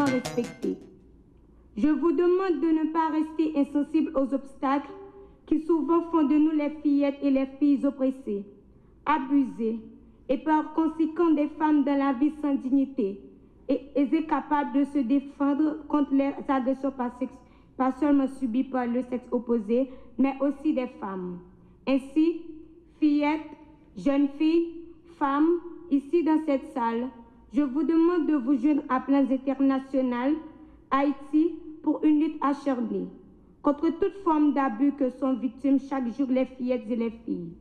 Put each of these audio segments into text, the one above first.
respectées. Je vous demande de ne pas rester insensibles aux obstacles qui souvent font de nous les fillettes et les filles oppressées, abusées, et par conséquent des femmes dans la vie sans dignité et incapables de se défendre contre les agressions pas seulement subies par le sexe opposé, mais aussi des femmes. Ainsi, fillettes, jeunes filles, femmes, ici dans cette salle, je vous demande de vous joindre à Plans International Haïti pour une lutte acharnée contre toute forme d'abus que sont victimes chaque jour les fillettes et les filles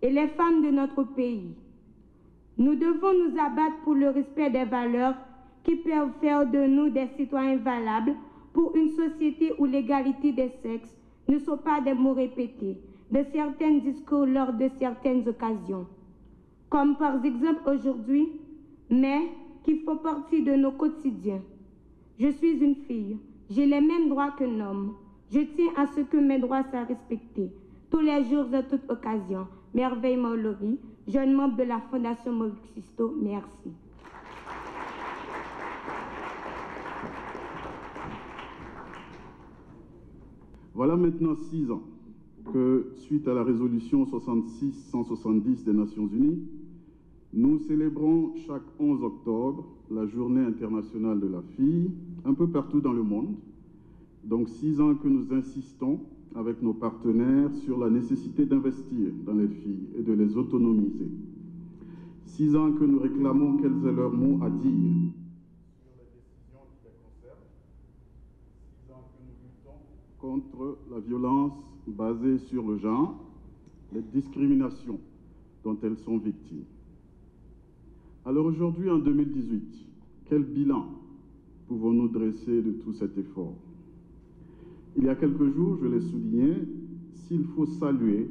et les femmes de notre pays. Nous devons nous abattre pour le respect des valeurs qui peuvent faire de nous des citoyens valables pour une société où l'égalité des sexes ne sont pas des mots répétés de certains discours lors de certaines occasions, comme par exemple aujourd'hui, mais qui font partie de nos quotidiens. Je suis une fille, j'ai les mêmes droits qu'un homme. Je tiens à ce que mes droits soient respectés tous les jours, à toute occasion. Merveille Maulori, jeune membre de la Fondation Maurice Sisto, merci. Voilà maintenant 6 ans que, suite à la résolution 66-170 des Nations Unies, nous célébrons chaque 11 octobre la Journée internationale de la fille, un peu partout dans le monde. Donc 6 ans que nous insistons avec nos partenaires sur la nécessité d'investir dans les filles et de les autonomiser. 6 ans que nous réclamons qu'elles aient leur mot à dire sur les décisions qui les concernent. 6 ans que nous luttons contre la violence basée sur le genre, les discriminations dont elles sont victimes. Alors aujourd'hui, en 2018, quel bilan pouvons-nous dresser de tout cet effort? Il y a quelques jours, je l'ai souligné, s'il faut saluer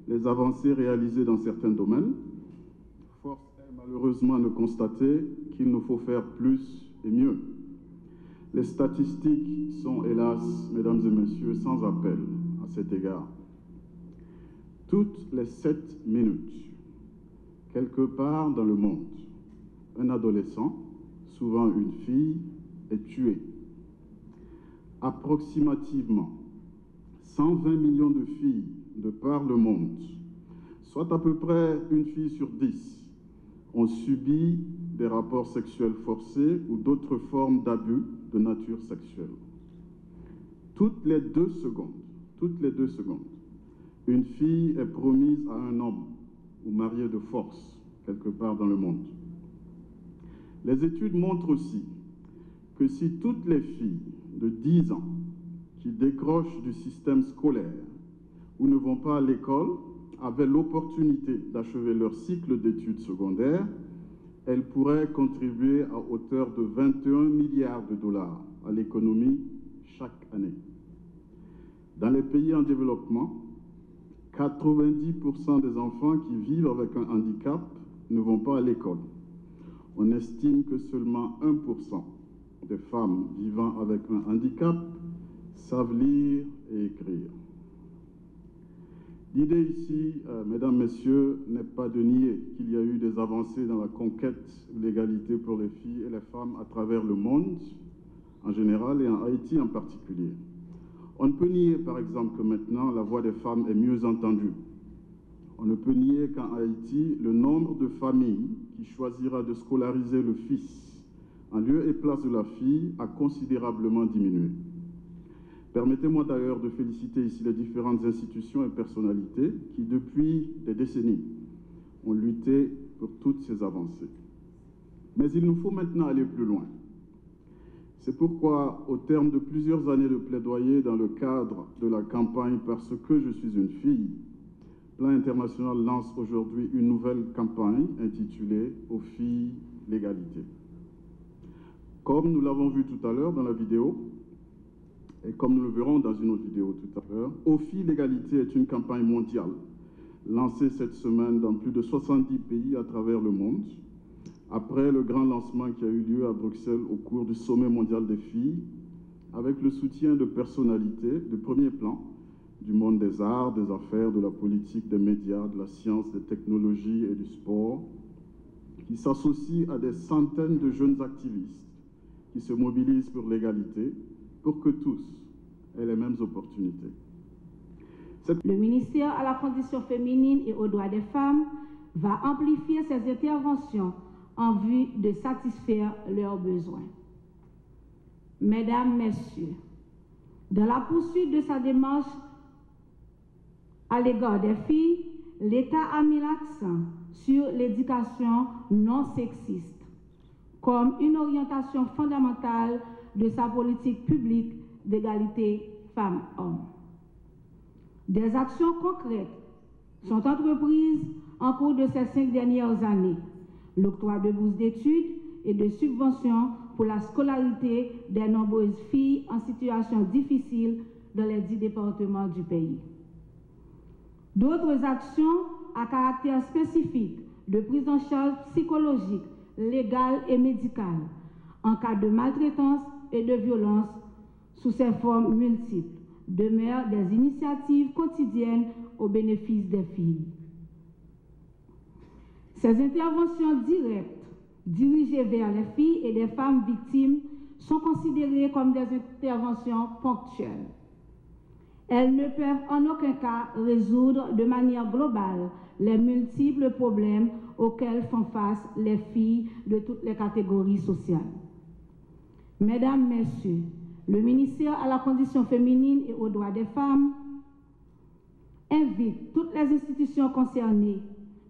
les avancées réalisées dans certains domaines, force est malheureusement de constater qu'il nous faut faire plus et mieux. Les statistiques sont, hélas, mesdames et messieurs, sans appel à cet égard. Toutes les 7 minutes, quelque part dans le monde, un adolescent, souvent une fille, est tué. Approximativement 120 millions de filles de par le monde, soit à peu près une fille sur 10, ont subi des rapports sexuels forcés ou d'autres formes d'abus de nature sexuelle. Toutes les 2 secondes, une fille est promise à un homme ou mariée de force quelque part dans le monde. Les études montrent aussi que si toutes les filles de 10 ans qui décrochent du système scolaire ou ne vont pas à l'école avaient l'opportunité d'achever leur cycle d'études secondaires, elles pourraient contribuer à hauteur de 21 milliards de dollars à l'économie chaque année. Dans les pays en développement, 90% des enfants qui vivent avec un handicap ne vont pas à l'école. On estime que seulement 1% des femmes vivant avec un handicap savent lire et écrire. L'idée ici, mesdames, messieurs, n'est pas de nier qu'il y a eu des avancées dans la conquête de l'égalité pour les filles et les femmes à travers le monde en général et en Haïti en particulier. On ne peut nier, par exemple, que maintenant la voix des femmes est mieux entendue. On ne peut nier qu'en Haïti, le nombre de familles qui choisira de scolariser le fils en lieu et place de la fille a considérablement diminué. Permettez-moi d'ailleurs de féliciter ici les différentes institutions et personnalités qui, depuis des décennies, ont lutté pour toutes ces avancées. Mais il nous faut maintenant aller plus loin. C'est pourquoi, au terme de plusieurs années de plaidoyer dans le cadre de la campagne « Parce que je suis une fille », Plan International lance aujourd'hui une nouvelle campagne intitulée « Aux filles, l'égalité ». Comme nous l'avons vu tout à l'heure dans la vidéo, et comme nous le verrons dans une autre vidéo tout à l'heure, « Aux filles, l'égalité » est une campagne mondiale lancée cette semaine dans plus de 70 pays à travers le monde, après le grand lancement qui a eu lieu à Bruxelles au cours du Sommet mondial des filles, avec le soutien de personnalités de premier plan du monde des arts, des affaires, de la politique, des médias, de la science, des technologies et du sport, qui s'associent à des centaines de jeunes activistes qui se mobilise pour l'égalité, pour que tous aient les mêmes opportunités. Le ministère à la condition féminine et aux droits des femmes va amplifier ses interventions en vue de satisfaire leurs besoins. Mesdames, Messieurs, dans la poursuite de sa démarche à l'égard des filles, l'État a mis l'accent sur l'éducation non sexiste comme une orientation fondamentale de sa politique publique d'égalité femmes-hommes. Des actions concrètes sont entreprises en cours de ces 5 dernières années. L'octroi de bourses d'études et de subventions pour la scolarité des nombreuses filles en situation difficile dans les 10 départements du pays. D'autres actions à caractère spécifique de prise en charge psychologique, légale et médicale en cas de maltraitance et de violence sous ses formes multiples demeurent des initiatives quotidiennes au bénéfice des filles. Ces interventions directes dirigées vers les filles et les femmes victimes sont considérées comme des interventions ponctuelles. Elles ne peuvent en aucun cas résoudre de manière globale les multiples problèmes auxquels font face les filles de toutes les catégories sociales. Mesdames, Messieurs, le ministère à la condition féminine et aux droits des femmes invite toutes les institutions concernées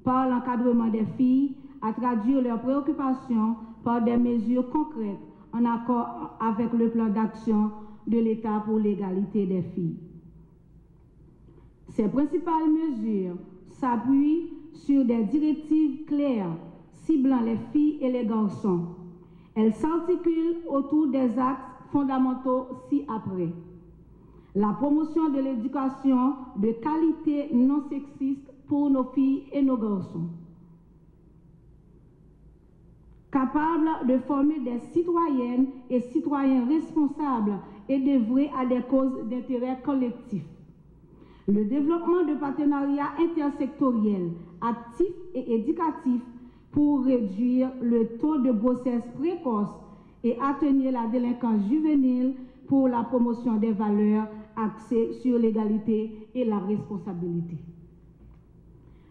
par l'encadrement des filles à traduire leurs préoccupations par des mesures concrètes en accord avec le plan d'action de l'État pour l'égalité des filles. Ces principales mesures s'appuient sur des directives claires ciblant les filles et les garçons. Elles s'articulent autour des axes fondamentaux ci-après. La promotion de l'éducation de qualité non sexiste pour nos filles et nos garçons. Capables de former des citoyennes et citoyens responsables et d'œuvrer à des causes d'intérêt collectif. Le développement de partenariats intersectoriels actifs et éducatifs pour réduire le taux de grossesse précoce et atténuer la délinquance juvénile pour la promotion des valeurs axées sur l'égalité et la responsabilité.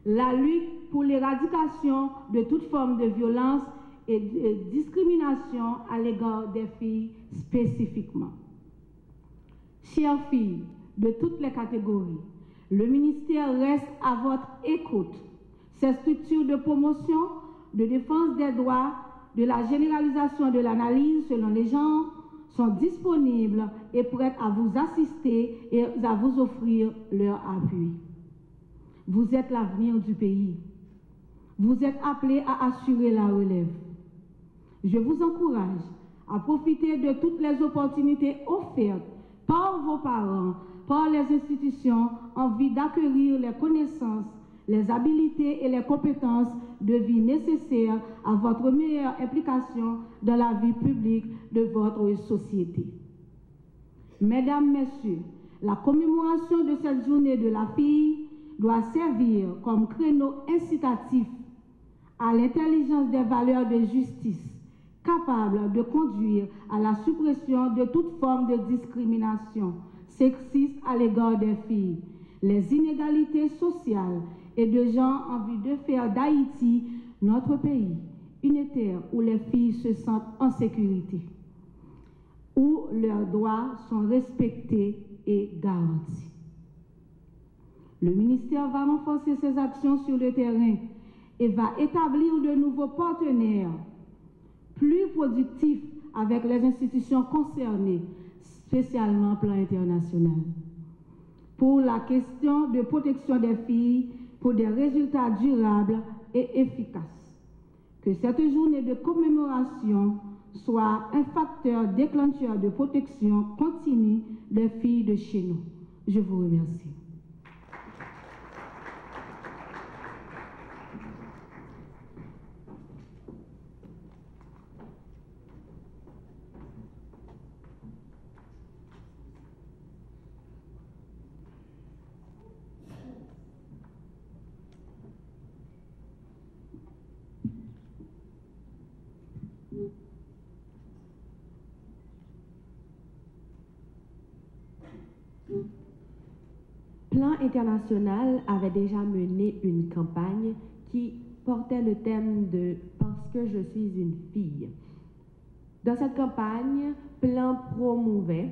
La lutte pour l'éradication de toute forme de violence et de discrimination à l'égard des filles spécifiquement. Chères filles de toutes les catégories, le ministère reste à votre écoute. Ces structures de promotion, de défense des droits, de la généralisation de l'analyse selon les genres sont disponibles et prêtes à vous assister et à vous offrir leur appui. Vous êtes l'avenir du pays. Vous êtes appelés à assurer la relève. Je vous encourage à profiter de toutes les opportunités offertes par vos parents, par les institutions en vue d'acquérir les connaissances, les habilités et les compétences de vie nécessaires à votre meilleure implication dans la vie publique de votre société. Mesdames, Messieurs, la commémoration de cette journée de la fille doit servir comme créneau incitatif à l'intelligence des valeurs de justice, capable de conduire à la suppression de toute forme de discrimination sexiste à l'égard des filles, les inégalités sociales et de genre en vue de faire d'Haïti notre pays une terre où les filles se sentent en sécurité, où leurs droits sont respectés et garantis. Le ministère va renforcer ses actions sur le terrain et va établir de nouveaux partenaires plus productifs avec les institutions concernées, spécialement au plan international, pour la question de protection des filles pour des résultats durables et efficaces. Que cette journée de commémoration soit un facteur déclencheur de protection continue des filles de chez nous. Je vous remercie. International avait déjà mené une campagne qui portait le thème de « Parce que je suis une fille ». Dans cette campagne, Plan promouvait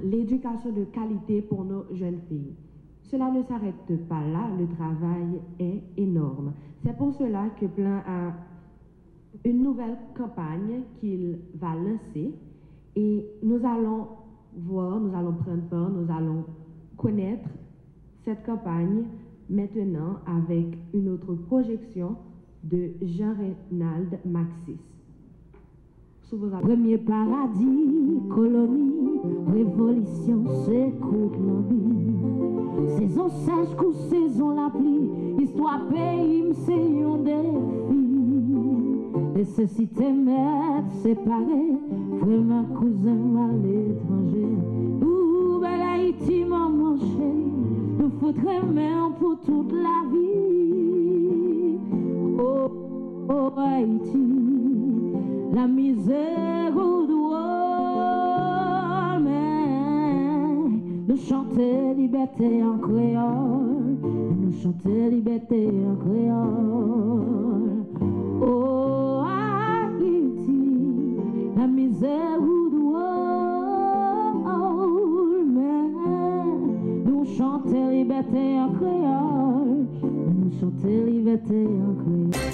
l'éducation de qualité pour nos jeunes filles. Cela ne s'arrête pas là, le travail est énorme. C'est pour cela que Plan a une nouvelle campagne qu'il va lancer et nous allons voir, nous allons prendre part, nous allons connaître cette campagne maintenant avec une autre projection de Jean-Reynald Maxis. Premier paradis, colonie, révolution, s'écoute l'envie. Saison sèche, coup saison la pluie, histoire pays, c'est un défi. Nécessité mettre séparé, vraiment cousin mal étranger. Ouh, belle Haïti, maman chérie, nous faudrait même pour toute la vie. Oh, oh, Haïti. La misère au doigt, mais nous chanter liberté en créole, nous chanter liberté en créole. Oh Haïti, la misère au doigt, mais nous chanter liberté en créole, nous chanter liberté en créole.